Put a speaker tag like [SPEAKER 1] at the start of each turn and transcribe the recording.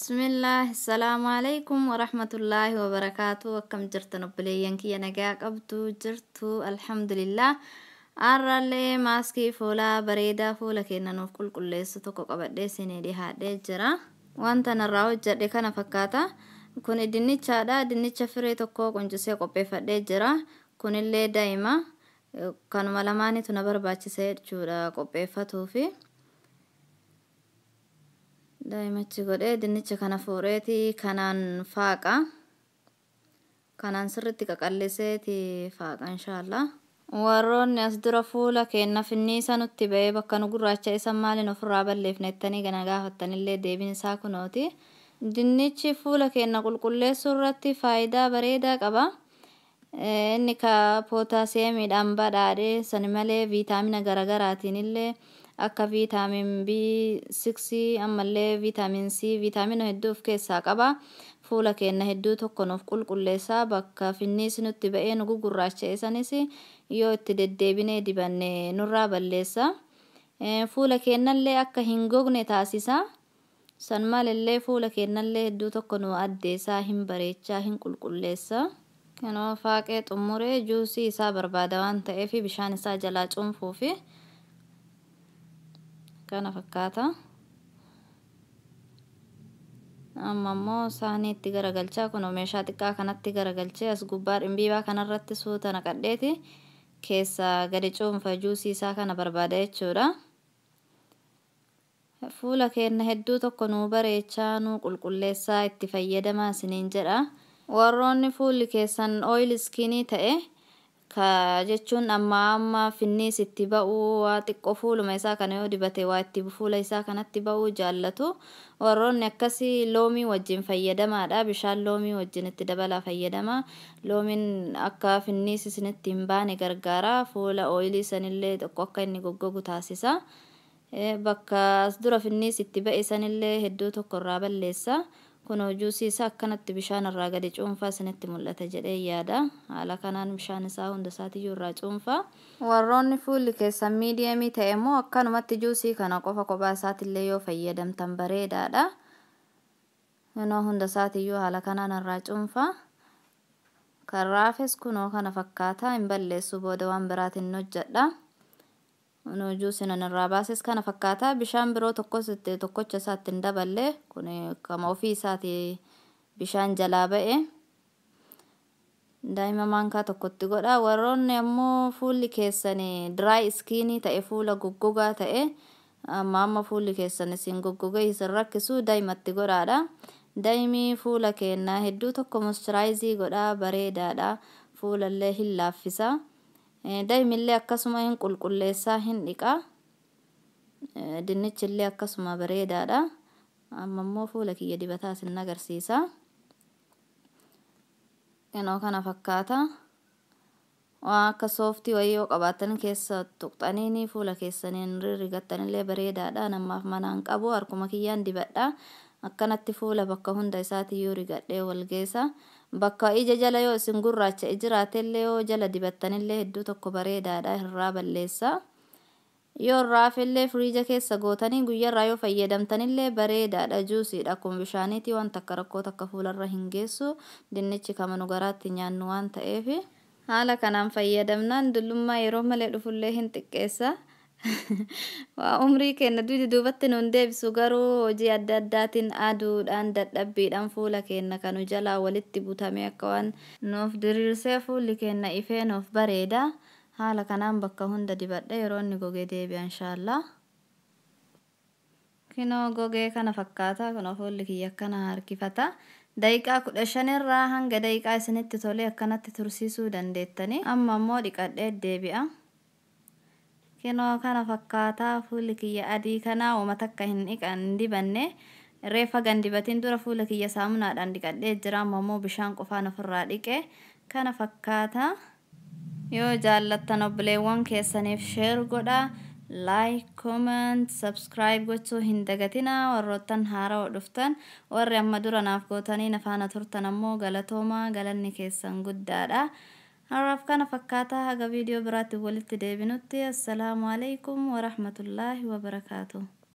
[SPEAKER 1] Bismillah, assalamu alaikum warahmatullahi wabarakatuh. Akkam jirtan obboleeyyan kiyya nagaa qabdu jirtu alhamdulillah. Arralee maaskii fuulaa bareedaa fuula keenya nuuf qulqulleessu tokko qabadhee isinii dhiyaadhee jira. Wanta narraa hojjedhe kana fakkaata. Kun dinnichaadha. Dinnicha firee tokko quncisee qopheeffadhee jira. Kunillee daa'ima kanuma lamaanitu na barbaachisee jechuudha qopheeffatuufi. Daa'imachi godhee dinnicha kana fuudheeti kanaan faaqa. Kanaan sirriitti qaqalliseeti faaqa inshaallah. Warroonni as dura fuula keenya finniisa nutti ba'ee bakka nu gurraacha isa maaliin ofirraa balleefne jettanii gana gaafattanillee deebiin isaa kunooti. Dinnichi fuula keenya qulqulleessuu irratti faayidaa bareedaa qaba. Inni pootaasiyeemiidhaan badhaadhe sani malee viitaamina garagaraatiin illee akka viitaamin B6 ammallee viitaamin C viitaamina hedduu of keessaa qaba. Fuula keenya hedduu tokko nuuf qulqulleessaa bakka finniisi nutti ba'ee nu gugurraacha'e sanis yoo itti deddeebinee dibanne nurraa balleessa. Fuula keenyallee akka hin gogne taasisa. San malillee fuula keenyallee hedduu tokko nu addeessaa hin bareechaa hin qulqulleessa. Kanoo faaqee xumuree juusii isaa barbaada waan ta'eef bishaan isaa jalaa cuunfuufi kana fakkaata. Amma immoo saanii itti garagalchaa kun meeshaa xiqqaa kanatti garagalchee as gubbaa dhimbiibaa kanarratti suuta naqadheeti keessa gadi cuunfa juusii isaa kana barbaada jechuudha. Fuula keenya hedduu tokko nu bareechaa nu qulqulleessaa itti fayyadamaa isiniin jedha. Warroonni fuulli keessan oil skinii ta'e jechuun amma finniis itti ba'uu waa xiqqoo fuuluma isaa kana yoo dibate waa itti fuula isaa kanatti ba'uu jaallatu. Warroonni akkasii loomii wajjin fayyadamaadha. Bishaan loomii wajjin itti dabalaa fayyadama. Loomiin akka finniis isinitti hin baane gargaara. Fuula oilii sanillee tokko akka inni goggogu taasisa. Bakka as dura finniis itti ba'e sanillee hedduu tokko irraa balleessa. Kunoo juusii isaa akkanatti bishaan irraa gadi cuunfaa isinitti mul'ata jedhee yaada. Haala kanaan bishaan isaa hunda isaatiyyuu irraa cuunfaa. Warroonni fuulli keessan miidiyamii ta'e immoo akkanumatti juusii kana qofa kophaa isaatillee yoo fayyadamtan bareedaadha. Kunoo hunda isaatiyyuu haala kanaan irraa cuunfaa. Kan raafes kunoo kana fakkaata hin balleessu booda waan biraatiin hojjedha. Kunoo juusiin irraa baases kana fakkaata. Bishaan biroo tokkocha isaatti hin daballe. Kun kama ofii isaati bishaan jalaa ba'e. Daa'ima maankaa tokkotti godha. Warroonni ammoo fuulli keessan dry skinii ta'e fuula goggogaa ta'e amma fuulli keessan isin goggogee isin rakkisu daa'imatti godhaadha. Daa'imii fuula keenya hedduu tokko moisturaayizii godhaa bareedaadha. Fuulallee hin laaffisa. Daa'imillee akkasuma hin qulqulleessaa hin dhiqaa. Dinnichillee akkasuma bareedaadha. Amma immoo fuula kiyya dibataa isin agarsiisa. Kunoo kana fakkaata. Waan akka sooftii wayii yoo qabaatan keessa tuqxaniini fuula keessaniin rirrigattanillee bareedaadha. Namaaf manaan qabu harkuma kiyyaan dibadha. Akkanatti fuula bakka hunda isaatiyyuu rigadhee wal geessa. Bakka ija jala yoo isin gurraacha jiraatellee yoo jala dibattanillee hedduu tokko bareedaadha irraa balleessa. Yoo raafellee firiija keessa gootanii guyyarraa yoo fayyadamtanillee bareedaadha juusiidha. Kun bishaaniitii waan takka rakkoo takka fuularra hin geessu. Dinnichi kama nu garaatti nyaannu waan ta'eef haala kanaan fayyadamnaan dullummaa yeroo malee dhufullee hin xiqqeessa. Waa umrii keenya duubatti nuun deebisu garuu hojii adda addaatiin aduudhaan dadhabbiidhaan fuula keenya kanu jalaa walitti butame akka waan nuuf diriirsee fuulli keenya ifee nuuf bareeda. Haala kanaan bakka hunda dibadha yeroo inni gogee deebi'a inshaallah. Kunoo gogee kana fakkaata. Kunoo fuulli kiyya akkana harkifata. Daqiiqaa 15 irraa hanga daqiiqaa isinitti tolee akkanatti tursiisuu dandeettani. Amma immoo dhiqadhee deebi'a. Kunoo kana fakkaata. Fuulli kiyya adii kana uummata akka hin dibanne. Reeffa gandibatiin dura fuula kiyya saamunaadhaan dhiqadhee jira. Amma immoo bishaan qofaan ofirraa dhiqe. Kana fakkaata. Yoo jaallattan obboleewwan keessaniif share godhaa. Like, comment, subscribe gochuu hin dagatinaa. Warroottan haarawaa dhuftan warri amma dura naaf gootanii na faana turtan ammoo galatoomaa galanni keessan guddaadha. Har'aaf kana fakkaata. Haga viidiyoo biraatti walitti deebinutti. Assalaamu alaikum warahmatullaahi wabarakaatuh.